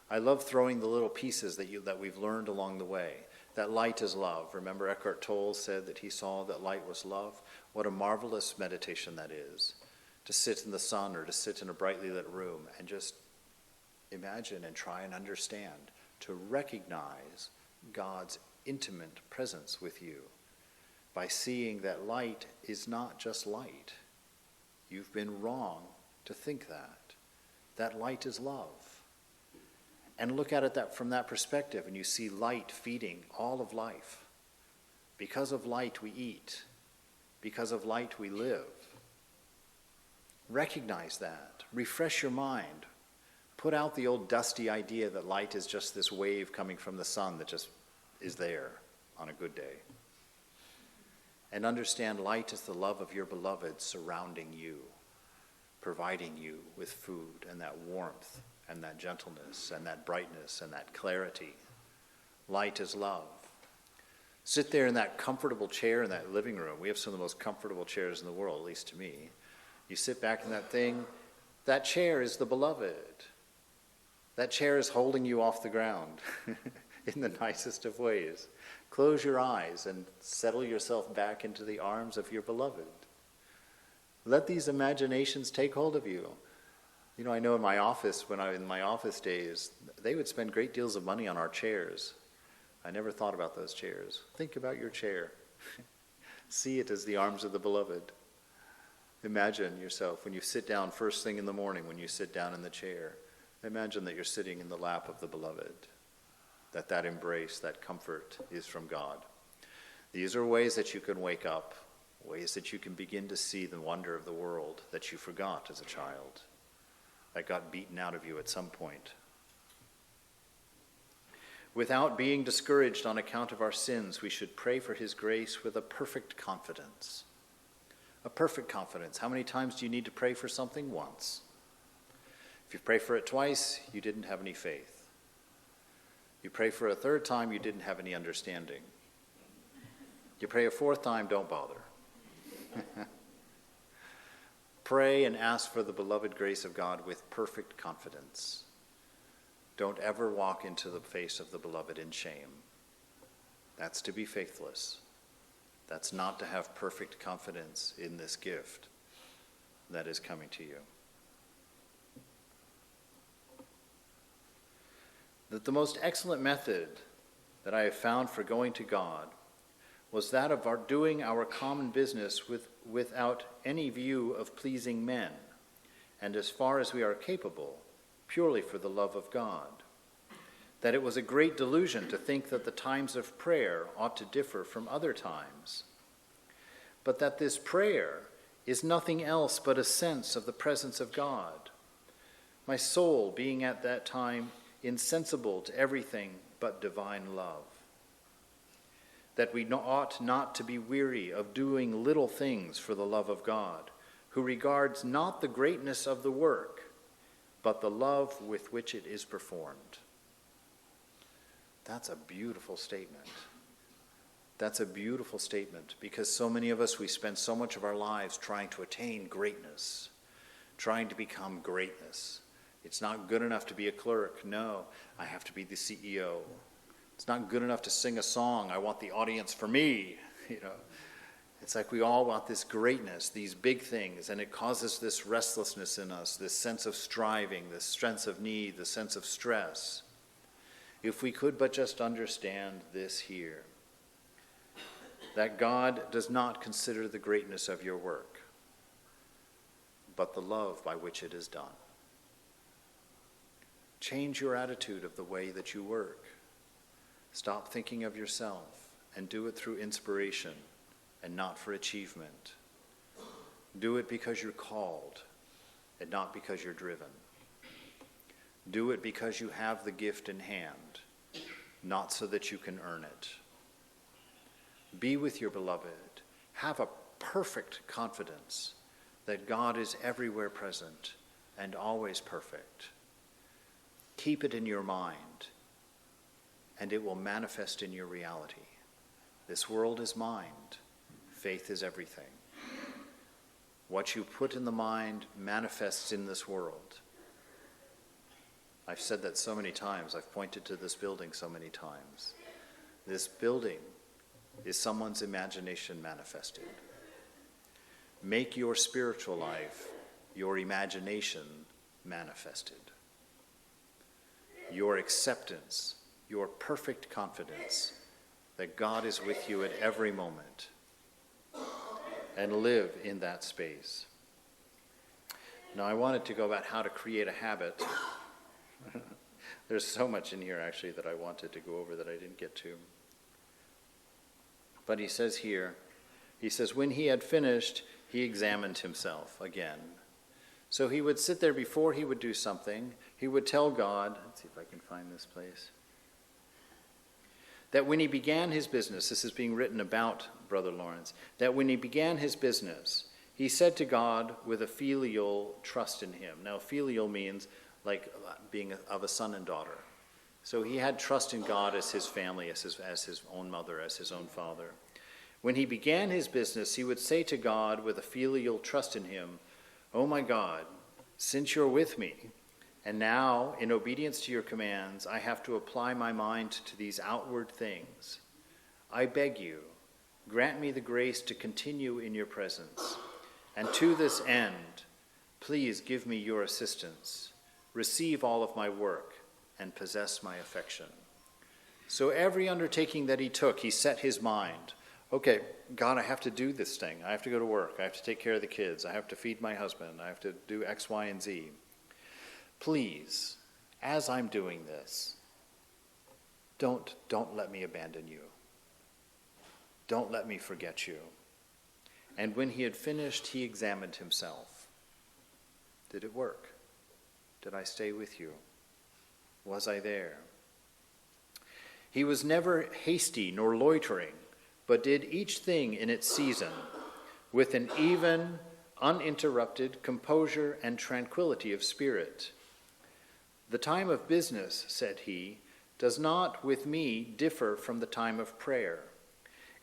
S1: I love throwing the little pieces that we've learned along the way. That light is love. Remember Eckhart Tolle said that he saw that light was love? What a marvelous meditation that is. To sit in the sun or to sit in a brightly lit room and just imagine and try and understand, to recognize God's intimate presence with you by seeing that light is not just light. You've been wrong to think that. That light is love. And look at it from that perspective, and you see light feeding all of life. Because of light we eat. Because of light we live. Recognize that. Refresh your mind. Put out the old dusty idea that light is just this wave coming from the sun that just is there on a good day. and understand light is the love of your beloved surrounding you, providing you with food and that warmth and that gentleness and that brightness and that clarity. Light is love. Sit there in that comfortable chair in that living room. We have some of the most comfortable chairs in the world, at least to me. You sit back in that thing, that chair is the beloved. That chair is holding you off the ground in the nicest of ways. Close your eyes and settle yourself back into the arms of your beloved. Let these imaginations take hold of you. You know, I know in my office, in my office days, they would spend great deals of money on our chairs. I never thought about those chairs. Think about your chair. See it as the arms of the beloved. Imagine yourself when you sit down first thing in the morning, when you sit down in the chair. Imagine that you're sitting in the lap of the beloved, that embrace, that comfort is from God. These are ways that you can wake up, ways that you can begin to see the wonder of the world that you forgot as a child, that got beaten out of you at some point. Without being discouraged on account of our sins, we should pray for his grace with a perfect confidence. A perfect confidence. How many times do you need to pray for something? Once. If you pray for it twice, you didn't have any faith. You pray for a third time, you didn't have any understanding. You pray a fourth time, don't bother. Pray and ask for the beloved grace of God with perfect confidence. Don't ever walk into the face of the beloved in shame. That's to be faithless. That's not to have perfect confidence in this gift that is coming to you. That the most excellent method that I have found for going to God was that of doing our common business without any view of pleasing men, and as far as we are capable, purely for the love of God. That it was a great delusion to think that the times of prayer ought to differ from other times, but that this prayer is nothing else but a sense of the presence of God, my soul being at that time insensible to everything but divine love. That we ought not to be weary of doing little things for the love of God, who regards not the greatness of the work, but the love with which it is performed. That's a beautiful statement. That's a beautiful statement, because so many of us, we spend so much of our lives trying to attain greatness, trying to become greatness. It's not good enough to be a clerk. No, I have to be the CEO. It's not good enough to sing a song. I want the audience for me. It's like we all want this greatness, these big things, and it causes this restlessness in us, this sense of striving, this sense of need, the sense of stress. If we could but just understand this here, that God does not consider the greatness of your work, but the love by which it is done. Change your attitude of the way that you work. Stop thinking of yourself and do it through inspiration and not for achievement. Do it because you're called and not because you're driven. Do it because you have the gift in hand, not so that you can earn it. Be with your beloved. Have a perfect confidence that God is everywhere present and always perfect. Keep it in your mind, and it will manifest in your reality. This world is mind. Faith is everything. What you put in the mind manifests in this world. I've said that so many times. I've pointed to this building so many times. This building is someone's imagination manifested. Make your spiritual life your imagination manifested. Your acceptance, your perfect confidence that God is with you at every moment, and live in that space. Now, I wanted to go about how to create a habit. There's so much in here, actually, that I wanted to go over that I didn't get to. But he says here, when he had finished, he examined himself again. So he would sit there before he would do something. He would tell God, let's see if I can find this place. that when he began his business, this is being written about Brother Lawrence, that when he began his business, he said to God with a filial trust in him. Now, filial means like being of a son and daughter. So he had trust in God as his family, as his own mother, as his own father. When he began his business, he would say to God with a filial trust in him, "Oh my God, since you're with me, and now in obedience to your commands, I have to apply my mind to these outward things. I beg you, grant me the grace to continue in your presence. And to this end, please give me your assistance. Receive all of my work and possess my affection." So every undertaking that he took, he set his mind, okay, God, I have to do this thing. I have to go to work. I have to take care of the kids. I have to feed my husband. I have to do X, Y, and Z. Please, as I'm doing this, don't let me abandon you. Don't let me forget you. And when he had finished, he examined himself. Did it work? Did I stay with you? Was I there? He was never hasty nor loitering, but did each thing in its season with an even, uninterrupted composure and tranquility of spirit. "The time of business," said he, "does not with me differ from the time of prayer.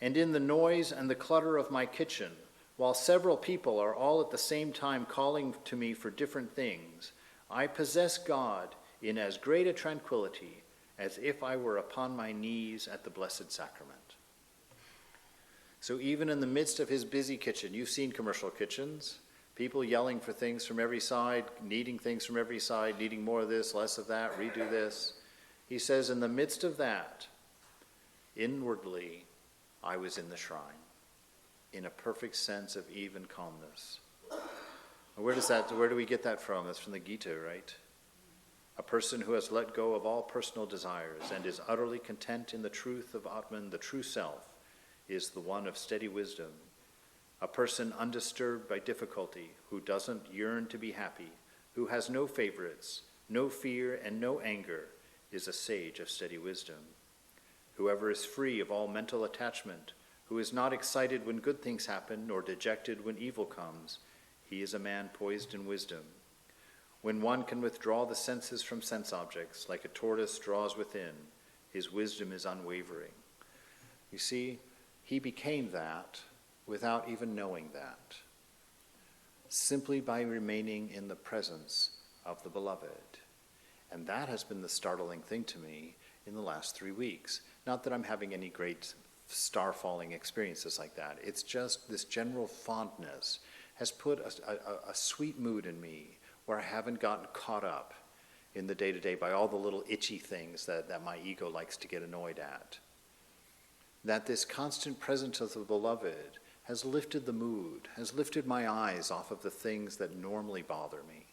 S1: And in the noise and the clutter of my kitchen, while several people are all at the same time calling to me for different things, I possess God in as great a tranquility as if I were upon my knees at the Blessed Sacrament." So even in the midst of his busy kitchen, you've seen commercial kitchens, people yelling for things from every side, needing things from every side, needing more of this, less of that, redo this. He says, in the midst of that, inwardly, I was in the shrine, in a perfect sense of even calmness. Where do we get that from? That's from the Gita, right? A person who has let go of all personal desires and is utterly content in the truth of Atman, the true self, is the one of steady wisdom. A person undisturbed by difficulty, who doesn't yearn to be happy, who has no favorites, no fear, and no anger, is a sage of steady wisdom. Whoever is free of all mental attachment, who is not excited when good things happen, nor dejected when evil comes, he is a man poised in wisdom. When one can withdraw the senses from sense objects, like a tortoise draws within, his wisdom is unwavering. You see, he became that without even knowing that, simply by remaining in the presence of the Beloved. And that has been the startling thing to me in the last 3 weeks. Not that I'm having any great star-falling experiences like that. It's just this general fondness has put a sweet mood in me where I haven't gotten caught up in the day-to-day by all the little itchy things that my ego likes to get annoyed at. That this constant presence of the Beloved has lifted the mood, has lifted my eyes off of the things that normally bother me,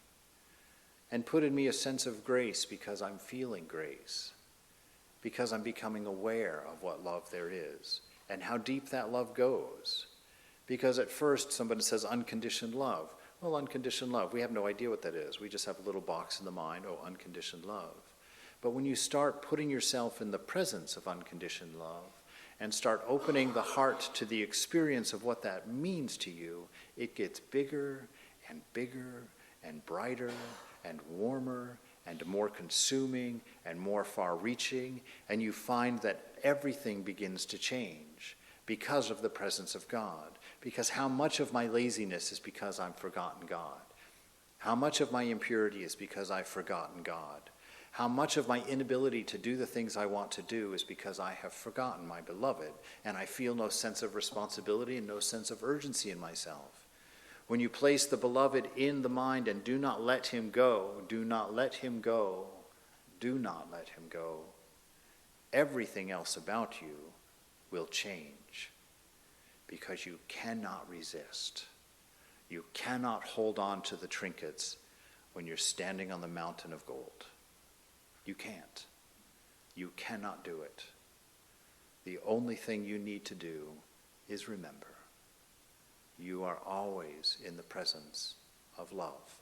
S1: and put in me a sense of grace because I'm feeling grace, because I'm becoming aware of what love there is, and how deep that love goes. Because at first somebody says unconditioned love. Well, unconditioned love, we have no idea what that is. We just have a little box in the mind, oh, unconditioned love. But when you start putting yourself in the presence of unconditioned love, and start opening the heart to the experience of what that means to you, it gets bigger and brighter and warmer and more consuming and more far-reaching, and you find that everything begins to change because of the presence of God. Because how much of my laziness is because I've forgotten God? How much of my impurity is because I've forgotten God? How much of my inability to do the things I want to do is because I have forgotten my Beloved, and I feel no sense of responsibility and no sense of urgency in myself. When you place the Beloved in the mind and do not let him go, do not let him go, do not let him go, everything else about you will change, because you cannot resist. You cannot hold on to the trinkets when you're standing on the mountain of gold. You can't. You cannot do it. The only thing you need to do is remember, you are always in the presence of love.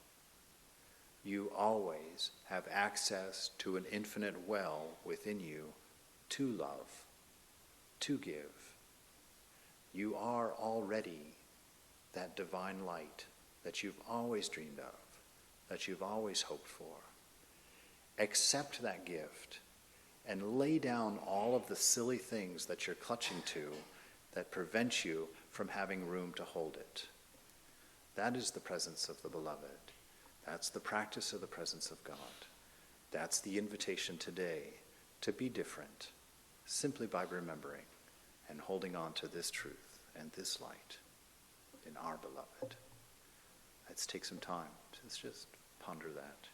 S1: You always have access to an infinite well within you to love. to give. You are already that divine light that you've always dreamed of, that you've always hoped for. Accept that gift and lay down all of the silly things that you're clutching to that prevent you from having room to hold it. That is the presence of the beloved. That's the practice of the presence of God. That's the invitation today to be different, simply by remembering and holding on to this truth and this light in our beloved. Let's take some time to just ponder that.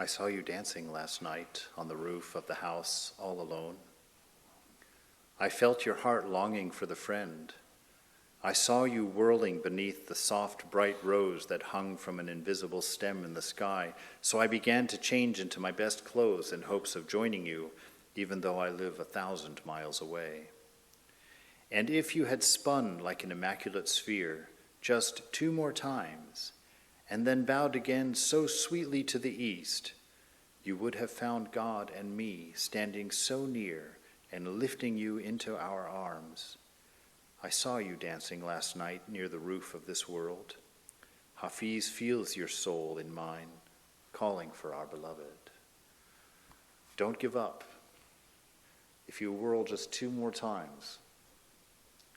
S1: I saw you dancing last night on the roof of the house all alone. I felt your heart longing for the friend. I saw you whirling beneath the soft, bright rose that hung from an invisible stem in the sky, so I began to change into my best clothes in hopes of joining you, even though I live 1,000 miles away. And if you had spun like an immaculate sphere just 2 more times, and then bowed again so sweetly to the east, you would have found God and me standing so near and lifting you into our arms. I saw you dancing last night near the roof of this world. Hafiz feels your soul in mine, calling for our beloved. Don't give up. If you whirl just 2 more times,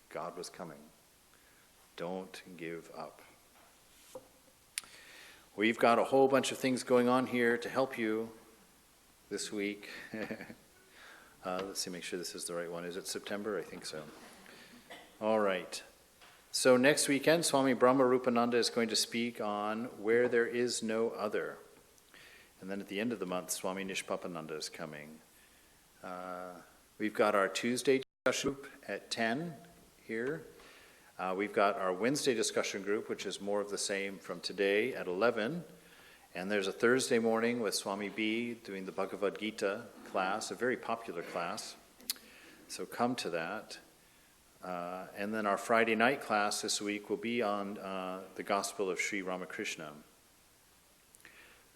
S1: God was coming. Don't give up. We've got a whole bunch of things going on here to help you this week. Let's see, make sure this is the right one. Is it September? I think so. All right. So next weekend, Swami Brahmarupananda is going to speak on Where There Is No Other. And then at the end of the month, Swami Nishpapananda is coming. We've got our Tuesday discussion group at 10 here. We've got our Wednesday discussion group, which is more of the same from today at 11. And there's a Thursday morning with Swami B doing the Bhagavad Gita class, a very popular class. So come to that. And then our Friday night class this week will be on the Gospel of Sri Ramakrishna.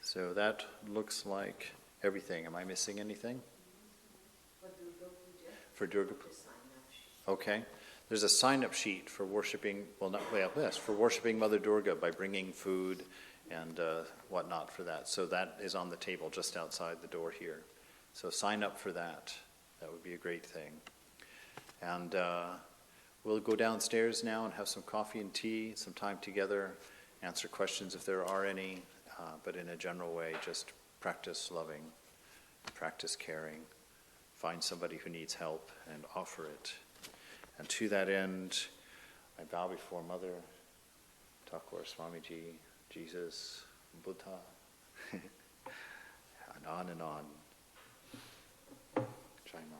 S1: So that looks like everything. Am I missing anything? For Durga Puja. Okay. There's a sign-up sheet for worshiping, for worshiping Mother Durga by bringing food and whatnot for that. So that is on the table just outside the door here. So sign up for that. That would be a great thing. And we'll go downstairs now and have some coffee and tea, some time together, answer questions if there are any, but in a general way, just practice loving, practice caring, find somebody who needs help and offer it. And to that end, I bow before Mother, Thakur, Swamiji, Jesus, Buddha, and on and on. Jai Ma.